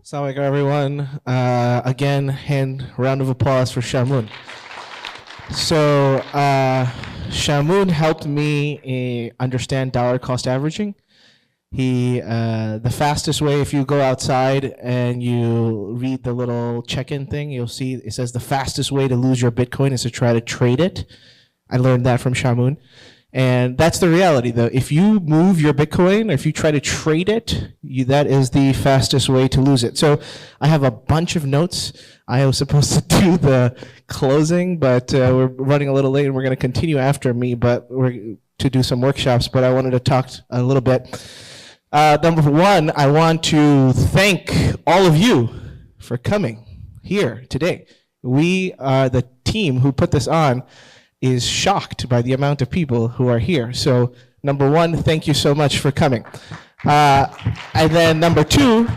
Assalamu alaikum, everyone. Again, round of applause for Shamoon. So, Shamoon helped me understand dollar cost averaging. The fastest way, if you go outside and you read the little check-in thing, you'll see it says the fastest way to lose your Bitcoin is to try to trade it. I learned that from Shamoon. And that's the reality, though. If you move your Bitcoin, or if you try to trade it, that is the fastest way to lose it. So I have a bunch of notes. I was supposed to do the closing, but we're running a little late, and we're going to continue after me, but we're to do some workshops. But I wanted to talk a little bit. Number one, I want to thank all of you for coming here today. We are the team who put this on is shocked by the amount of people who are here. So number one, thank you so much for coming. And then number two,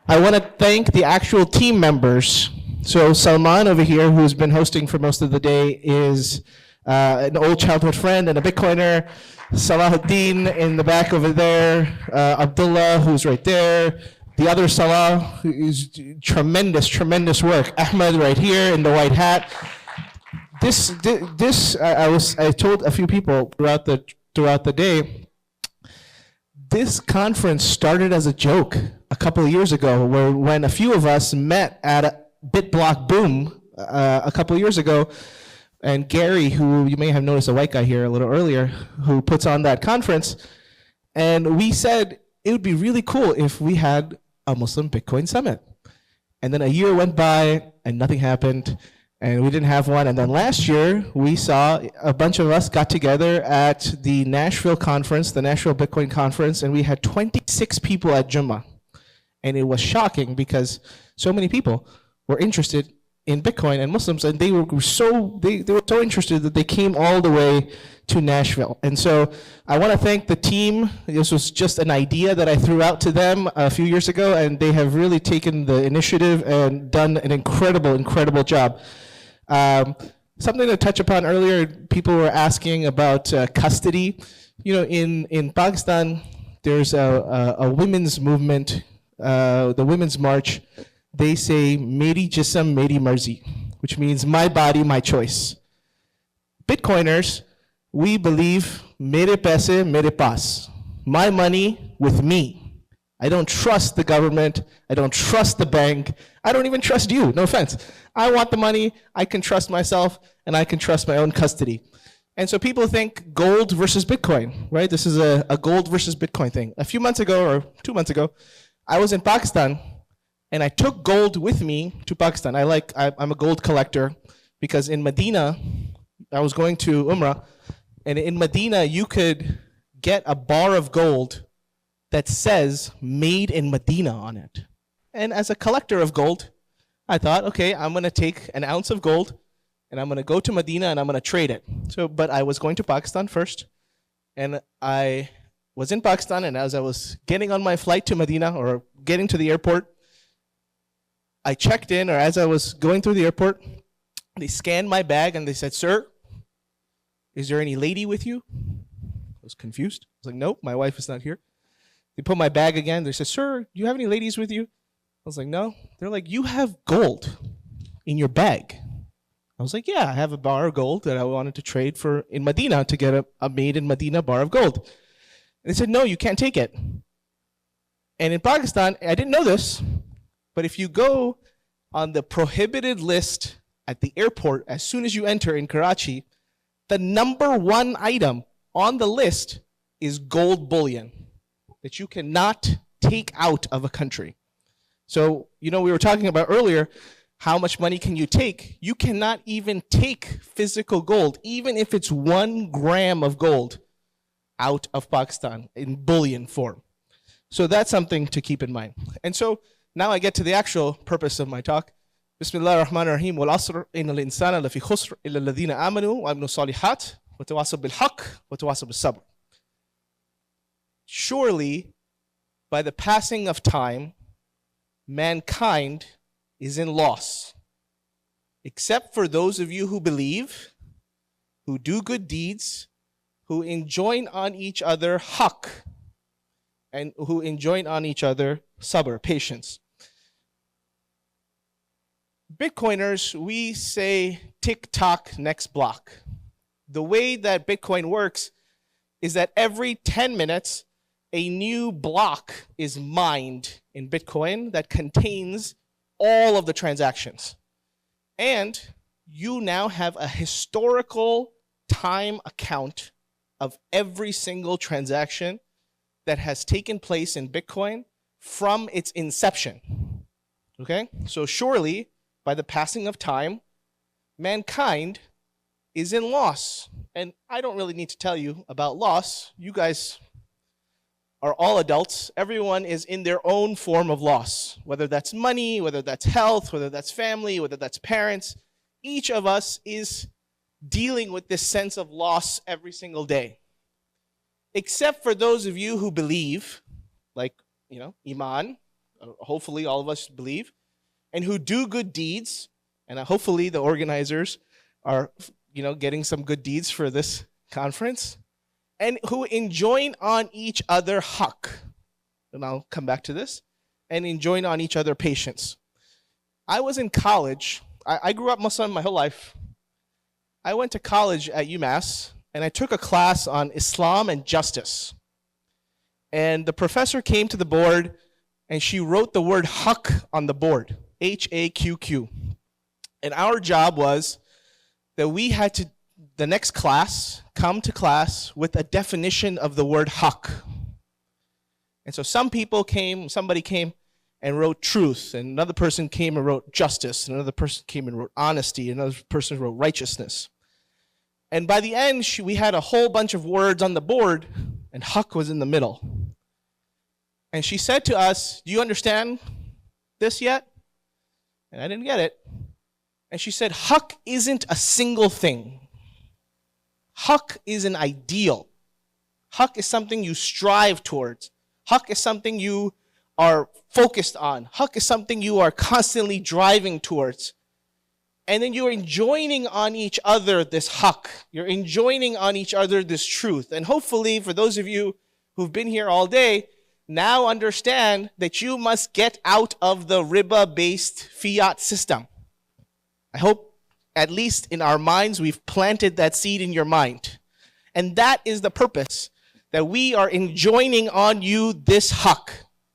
I want to thank the actual team members. So Salman over here, who's been hosting for most of the day, is an old childhood friend and a Bitcoiner. Salahuddin in the back over there. Abdullah, who's right there. The other Salah, who's tremendous work. Ahmed right here in the white hat. I told a few people throughout the day, this conference started as a joke a couple of years ago, when a few of us met at a BitBlock Boom a couple of years ago, and Gary, who you may have noticed, a white guy here a little earlier, who puts on that conference, and we said it would be really cool if we had a Muslim Bitcoin summit. And then a year went by and nothing happened. And we didn't have one. And then last year, we saw a bunch of us got together at the Nashville conference, the Nashville Bitcoin conference, and we had 26 people at Jummah. And it was shocking because so many people were interested in Bitcoin and Muslims, and they were so interested that they came all the way to Nashville. And so I want to thank the team. This was just an idea that I threw out to them a few years ago, and they have really taken the initiative and done an incredible job. Something to touch upon earlier, people were asking about custody. You know, in Pakistan, there's a women's movement, the Women's March. They say, Meri Jism, Meri Marzi, which means my body, my choice. Bitcoiners, we believe, Mere paise, mere paas. My money with me. I don't trust the government. I don't trust the bank. I don't even trust you, no offense. I want the money, I can trust myself, and I can trust my own custody. And so people think gold versus Bitcoin, right? This is a gold versus Bitcoin thing. A few months ago, or 2 months ago, I was in Pakistan, and I took gold with me to Pakistan. I'm a gold collector, because in Medina, I was going to Umrah, and in Medina, you could get a bar of gold that says made in Medina on it. And as a collector of gold, I thought, okay, I'm going to take an ounce of gold and I'm going to go to Medina and I'm going to trade it. But I was going to Pakistan first, and I was in Pakistan, and as I was getting on my flight to Medina, or getting to the airport, I checked in, or as I was going through the airport, they scanned my bag and they said, "Sir, is there any lady with you?" I was confused. I was like, "Nope, my wife is not here." They put my bag again. They said, "Sir, do you have any ladies with you?" I was like, "No." They're like, "You have gold in your bag." I was like, "Yeah, I have a bar of gold that I wanted to trade for in Medina to get a made in Medina bar of gold." And they said, "No, you can't take it." And in Pakistan, I didn't know this, but if you go on the prohibited list at the airport as soon as you enter in Karachi, the number one item on the list is gold bullion that you cannot take out of a country. So, you know, we were talking about earlier, how much money can you take? You cannot even take physical gold, even if it's 1 gram of gold, out of Pakistan in bullion form. So that's something to keep in mind. And so now I get to the actual purpose of my talk. Bismillah ar-Rahman ar-Rahim. Wal asr inna al-insana lafi khusr illa alladhina amanu wa aminu salihat wa tawasaw bil haqq wa tawasaw bis sabr. Surely, by the passing of time, mankind is in loss, except for those of you who believe, who do good deeds, who enjoin on each other haqq, and who enjoin on each other sabr, patience. Bitcoiners, we say tick-tock, next block. The way that Bitcoin works is that every 10 minutes, a new block is mined in Bitcoin that contains all of the transactions. And you now have a historical time account of every single transaction that has taken place in Bitcoin from its inception. Okay? So surely, by the passing of time, mankind is in loss. And I don't really need to tell you about loss. You guys are all adults. Everyone is in their own form of loss, whether that's money, whether that's health, whether that's family, whether that's parents. Each of us is dealing with this sense of loss every single day. Except for those of you who believe, like, Iman, hopefully all of us believe, and who do good deeds, and hopefully the organizers are, getting some good deeds for this conference, and who enjoin on each other haqq, and I'll come back to this, and enjoin on each other patience. I was in college. I grew up Muslim my whole life. I went to college at UMass, and I took a class on Islam and justice. And the professor came to the board, and she wrote the word haqq on the board, H-A-Q-Q. And our job was that we had to, the next class, come to class with a definition of the word haqq. And so somebody came and wrote truth, and another person came and wrote justice, and another person came and wrote honesty, and another person wrote righteousness. And by the end, we had a whole bunch of words on the board, and haqq was in the middle. And she said to us, "Do you understand this yet?" And I didn't get it. And she said, haqq isn't a single thing. Haqq is an ideal. Haqq is something you strive towards. Haqq is something you are focused on. Haqq is something you are constantly driving towards. And then you're enjoining on each other this haqq. You're enjoining on each other this truth. And hopefully, for those of you who've been here all day, now understand that you must get out of the riba-based fiat system. I hope, at least in our minds, we've planted that seed in your mind. And that is the purpose, that we are enjoining on you this haqq,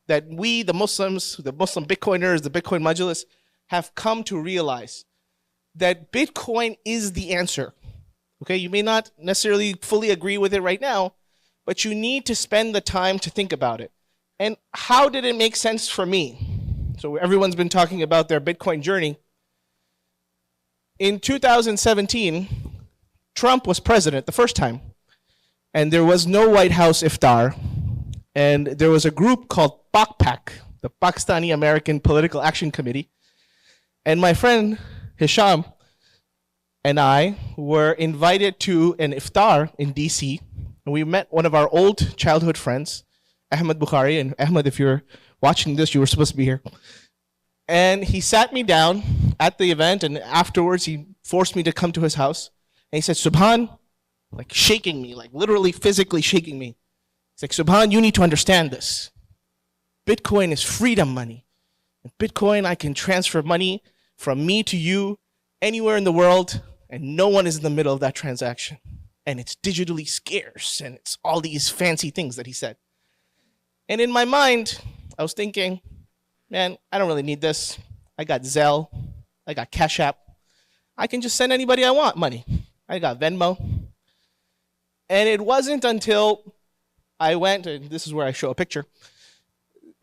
that we, the Muslims, the Muslim Bitcoiners, the Bitcoin Majlis, have come to realize that Bitcoin is the answer. Okay, you may not necessarily fully agree with it right now, but you need to spend the time to think about it. And how did it make sense for me? So everyone's been talking about their Bitcoin journey. In 2017, Trump was president the first time, and there was no White House iftar, and there was a group called PAC, the Pakistani American Political Action Committee, and my friend Hisham and I were invited to an iftar in DC, and we met one of our old childhood friends, Ahmed Bukhari. And Ahmed, if you're watching this, you were supposed to be here. And he sat me down at the event, and afterwards he forced me to come to his house. And he said, Subhan, like shaking me, like literally physically shaking me. He's like, Subhan, you need to understand this. Bitcoin is freedom money. In Bitcoin, I can transfer money from me to you anywhere in the world, and no one is in the middle of that transaction. And it's digitally scarce, and it's all these fancy things that he said. And in my mind, I was thinking, man, I don't really need this. I got Zelle. I got Cash App. I can just send anybody I want money. I got Venmo. And it wasn't until I went, and this is where I show a picture.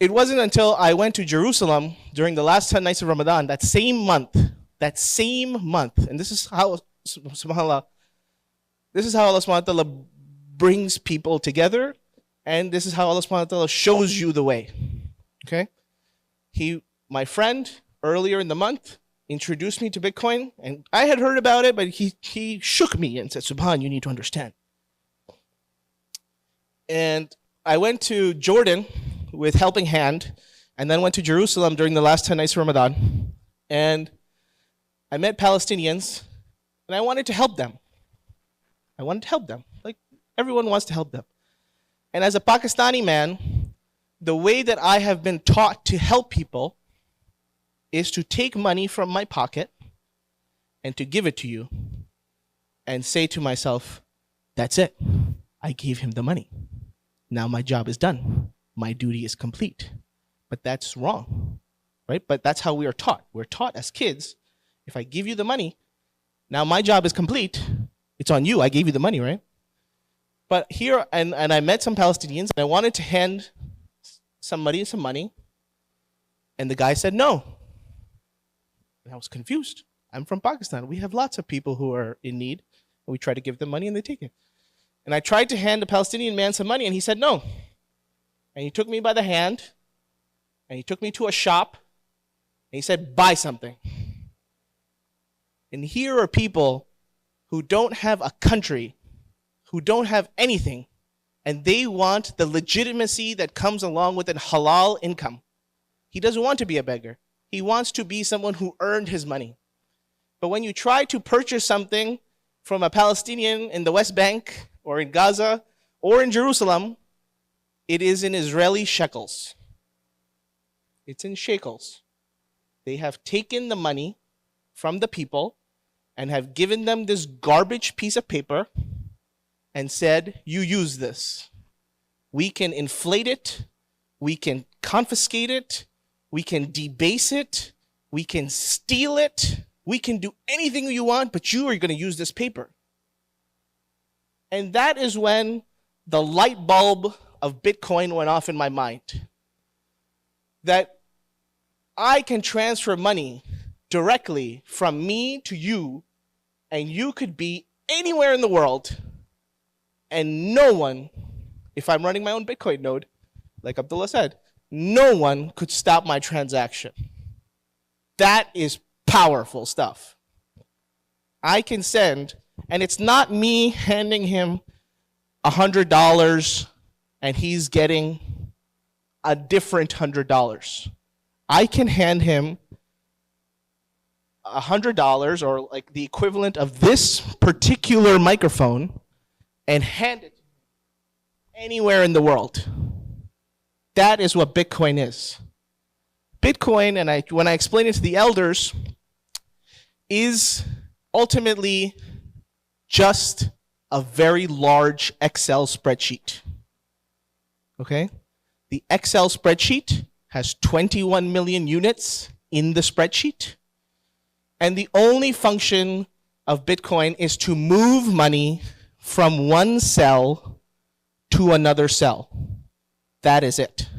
It wasn't until I went to Jerusalem during the last 10 nights of Ramadan, that same month, and this is how, subhanAllah, this is how Allah subhanahu wa ta'ala brings people together, and this is how Allah subhanahu wa ta'ala shows you the way. Okay? My friend, earlier in the month, introduced me to Bitcoin, and I had heard about it, but he shook me and said, Subhan, you need to understand. And I went to Jordan with Helping Hand, and then went to Jerusalem during the last 10 nights of Ramadan, and I met Palestinians, and I wanted to help them. Like everyone wants to help them. And as a Pakistani man, the way that I have been taught to help people is to take money from my pocket and to give it to you and say to myself, that's it. I gave him the money. Now my job is done. My duty is complete. But that's wrong, right? But that's how we are taught. We're taught as kids, if I give you the money, now my job is complete. It's on you. I gave you the money, right? But here, and I met some Palestinians, and I wanted to hand somebody some money, and the guy said no. And I was confused. I'm from Pakistan. We have lots of people who are in need, and we try to give them money, and they take it. And I tried to hand a Palestinian man some money, and he said no. And he took me by the hand, and he took me to a shop, and he said, buy something. And here are people who don't have a country, who don't have anything, and they want the legitimacy that comes along with a halal income. He doesn't want to be a beggar. He wants to be someone who earned his money. But when you try to purchase something from a Palestinian in the West Bank or in Gaza or in Jerusalem, it is in Israeli shekels. It's in shekels. They have taken the money from the people and have given them this garbage piece of paper and said, you use this. We can inflate it, we can confiscate it, we can debase it, we can steal it, we can do anything you want, but you are going to use this paper. And that is when the light bulb of Bitcoin went off in my mind. That I can transfer money directly from me to you, and you could be anywhere in the world, and no one, if I'm running my own Bitcoin node, like Abdullah said, no one could stop my transaction. That is powerful stuff. I can send, and it's not me handing him $100 and he's getting a different $100. I can hand him $100 or like the equivalent of this particular microphone and hand it anywhere in the world. That is what Bitcoin is. Bitcoin, and when I explain it to the elders, is ultimately just a very large Excel spreadsheet. Okay? The Excel spreadsheet has 21 million units in the spreadsheet. And the only function of Bitcoin is to move money from one cell to another cell. That is it.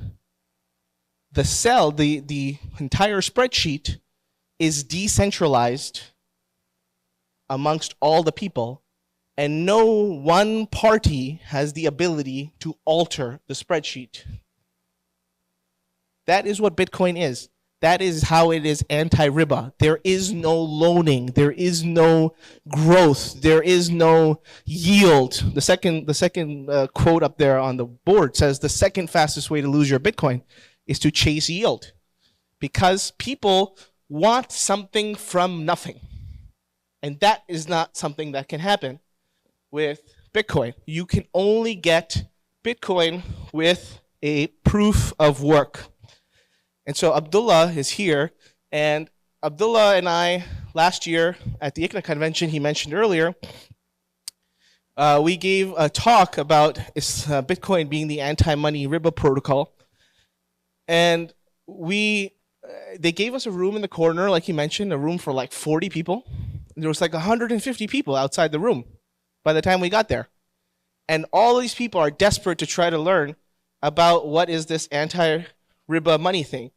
The cell, the entire spreadsheet is decentralized amongst all the people, and no one party has the ability to alter the spreadsheet. That is what Bitcoin is. That is how it is anti-Riba. There is no loaning. There is no growth. There is no yield. The second quote up there on the board says the second fastest way to lose your Bitcoin is to chase yield. Because people want something from nothing. And that is not something that can happen with Bitcoin. You can only get Bitcoin with a proof of work. And so Abdullah is here, and Abdullah and I, last year at the ICNA convention he mentioned earlier, we gave a talk about Bitcoin being the anti-money Riba protocol. And they gave us a room in the corner, like he mentioned, a room for like 40 people. There was like 150 people outside the room by the time we got there. And all these people are desperate to try to learn about what is this anti-Riba money thing.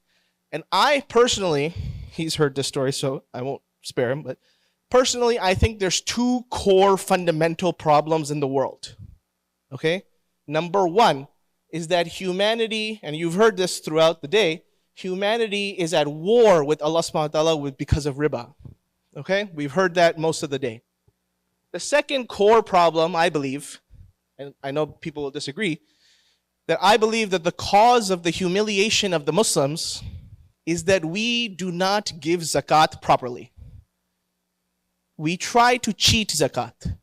And I personally, he's heard this story, so I won't spare him, but personally, I think there's two core fundamental problems in the world. Okay? Number one is that humanity, and you've heard this throughout the day, humanity is at war with Allah subhanahu wa ta'ala because of riba. Okay? We've heard that most of the day. The second core problem, I believe, and I know people will disagree, that I believe that the cause of the humiliation of the Muslims is that we do not give zakat properly. We try to cheat zakat.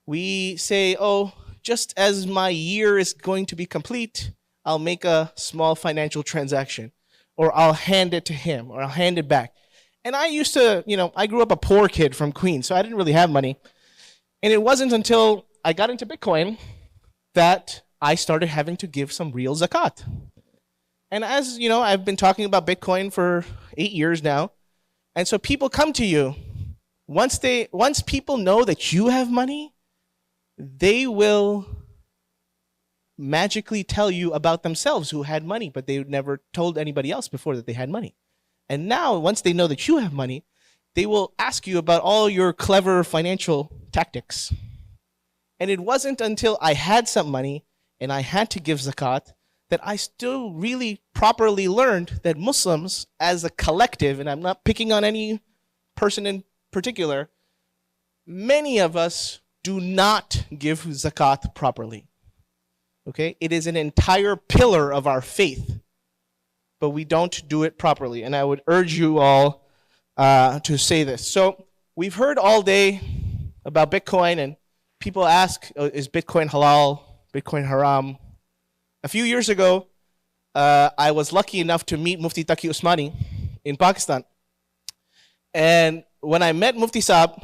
We say, oh, just as my year is going to be complete, I'll make a small financial transaction. or I'll hand it to him, or I'll hand it back. And I used to, I grew up a poor kid from Queens, so I didn't really have money. And it wasn't until I got into Bitcoin that I started having to give some real zakat. And as you know, I've been talking about Bitcoin for 8 years now. And so people come to you. Once people know that you have money, they will magically tell you about themselves who had money, but they never told anybody else before that they had money. And now, once they know that you have money, they will ask you about all your clever financial tactics. And it wasn't until I had some money and I had to give zakat that I still really properly learned that Muslims as a collective, and I'm not picking on any person in particular, many of us do not give zakat properly. Okay? It is an entire pillar of our faith, but we don't do it properly. And I would urge you all to say this. So we've heard all day about Bitcoin, and people ask, is Bitcoin halal, Bitcoin haram? A few years ago, I was lucky enough to meet Mufti Taqi Usmani in Pakistan. And when I met Mufti Saab,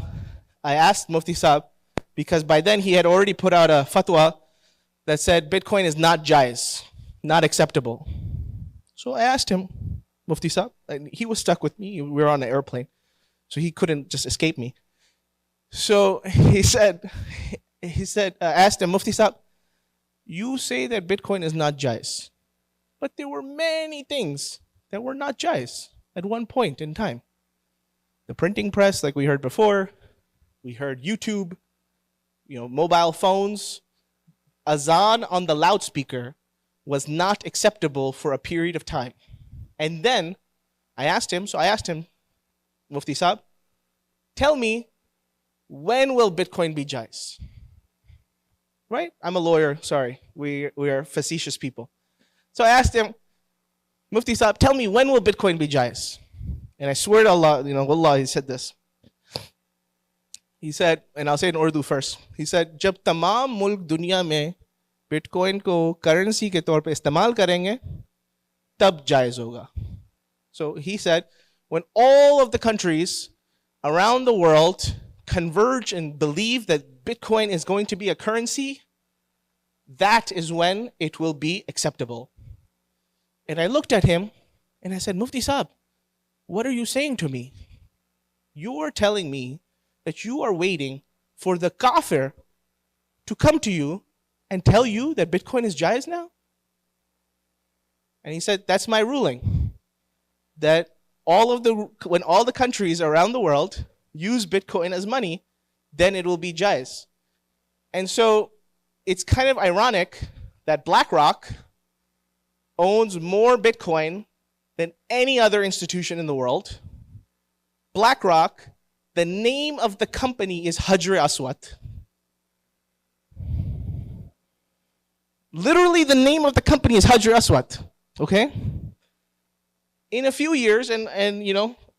I asked Mufti Saab, because by then he had already put out a fatwa that said Bitcoin is not jaiz, not acceptable. So I asked him, Mufti Saab, and he was stuck with me. We were on an airplane, so he couldn't just escape me. So I asked him, Mufti Saab, you say that Bitcoin is not jaiz, but there were many things that were not jaiz at one point in time. The printing press, like we heard before, we heard YouTube, mobile phones. Azan on the loudspeaker was not acceptable for a period of time. And then I asked him, Mufti Saab, tell me, when will Bitcoin be jaiz? Right? I'm a lawyer, sorry. We are facetious people. So I asked him, Mufti Saab, tell me, when will Bitcoin be jaiz? And I swear to Allah, Wallah, he said this. He said, and I'll say it in Urdu first. He said, जब तमाम मुल्क दुनिया में Bitcoin को currency के तौर पे इस्तेमाल करेंगे, तब जायज़ होगा. So he said, when all of the countries around the world converge and believe that Bitcoin is going to be a currency, that is when it will be acceptable. And I looked at him and I said, Mufti Saab, what are you saying to me? You are telling me that you are waiting for the kafir to come to you and tell you that Bitcoin is jaiz now? And he said, that's my ruling. That when all the countries around the world use Bitcoin as money, then it will be jaiz. And so it's kind of ironic that BlackRock owns more Bitcoin than any other institution in the world. BlackRock, the name of the company is Hajr Aswad. Literally, the name of the company is Hajr Aswad. Okay? In a few years, and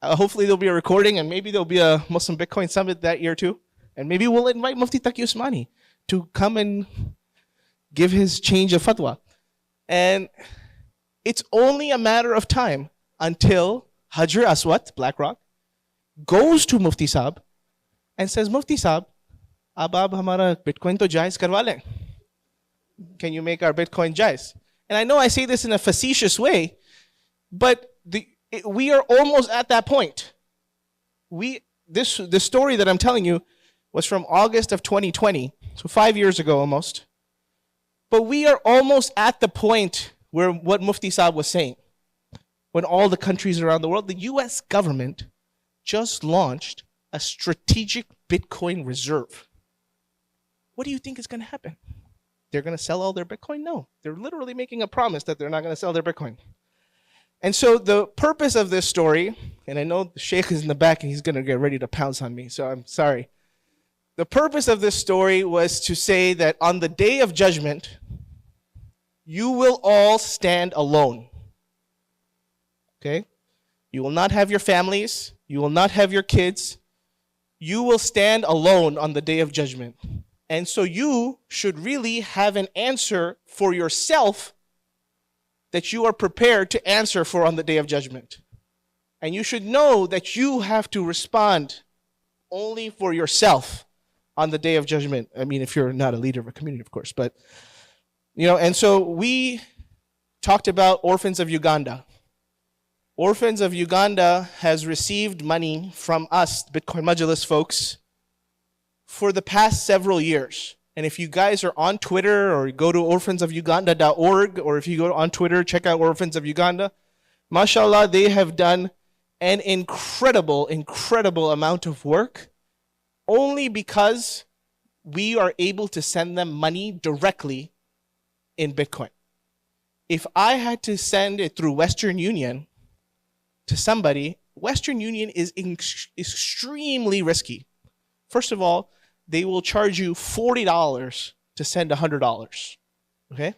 hopefully there'll be a recording, and maybe there'll be a Muslim Bitcoin summit that year too, and maybe we'll invite Mufti Taqi Usmani to come and give his change of fatwa. And it's only a matter of time until Hajr Aswad, BlackRock, goes to Mufti Saab and says, Mufti Saab, ab hamara Bitcoin to jaiz karwa le. Can you make our Bitcoin jaiz? And I know I say this in a facetious way, but we are almost at that point. The story that I'm telling you was from August of 2020, so 5 years ago almost. But we are almost at the point where what Mufti Saab was saying. When all the countries around the world, the US government just launched a strategic Bitcoin reserve. What do you think is going to happen? They're going to sell all their Bitcoin? No. They're literally making a promise that they're not going to sell their Bitcoin. And so the purpose of this story, and I know the Sheikh is in the back and he's going to get ready to pounce on me, so I'm sorry. The purpose of this story was to say that on the day of judgment, you will all stand alone. Okay? You will not have your families. You will not have your kids. You will stand alone on the day of judgment. And so you should really have an answer for yourself that you are prepared to answer for on the Day of Judgment. And you should know that you have to respond only for yourself on the Day of Judgment. I mean, if you're not a leader of a community, of course. But, and so we talked about Orphans of Uganda. Orphans of Uganda has received money from us, Bitcoin Majlis folks, for the past several years. And if you guys are on Twitter or go to orphansofuganda.org, or if you go on Twitter, check out Orphans of Uganda, mashallah, they have done an incredible, incredible amount of work only because we are able to send them money directly in Bitcoin. If I had to send it through Western Union to somebody, Western Union is extremely risky. First of all, they will charge you $40 to send $100. Okay?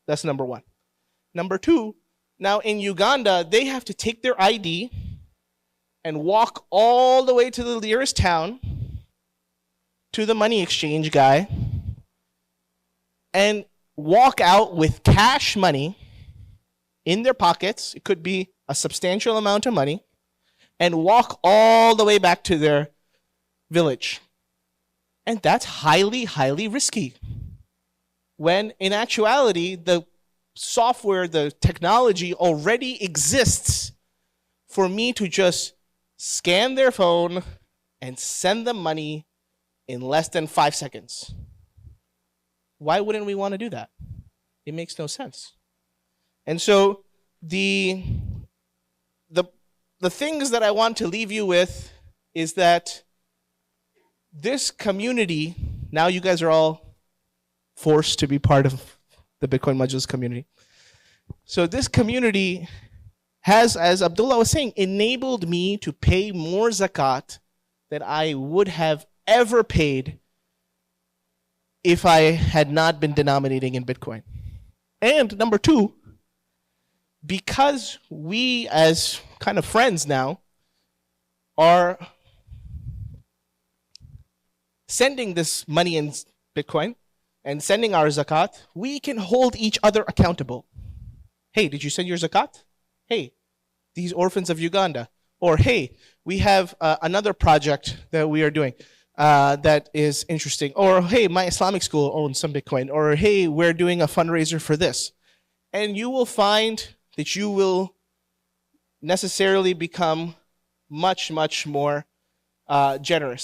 That's number one. Number two, now in Uganda, they have to take their ID and walk all the way to the nearest town, to the money exchange guy, and walk out with cash money in their pockets. It could be a substantial amount of money, and walk all the way back to their village. And that's highly, highly risky. When in actuality, the software, the technology already exists for me to just scan their phone and send them money in less than 5 seconds. Why wouldn't we want to do that? It makes no sense. And so the things that I want to leave you with is that this community, now you guys are all forced to be part of the Bitcoin Majlis community. So this community has, as Abdullah was saying, enabled me to pay more zakat than I would have ever paid if I had not been denominating in Bitcoin. And number two, because we as kind of friends now are sending this money in Bitcoin and sending our zakat, we can hold each other accountable. Hey, did you send your zakat? Hey, these Orphans of Uganda. Or hey, we have another project that we are doing that is interesting. Or hey, my Islamic school owns some Bitcoin. Or hey, we're doing a fundraiser for this. And you will find that you will necessarily become much, much more generous.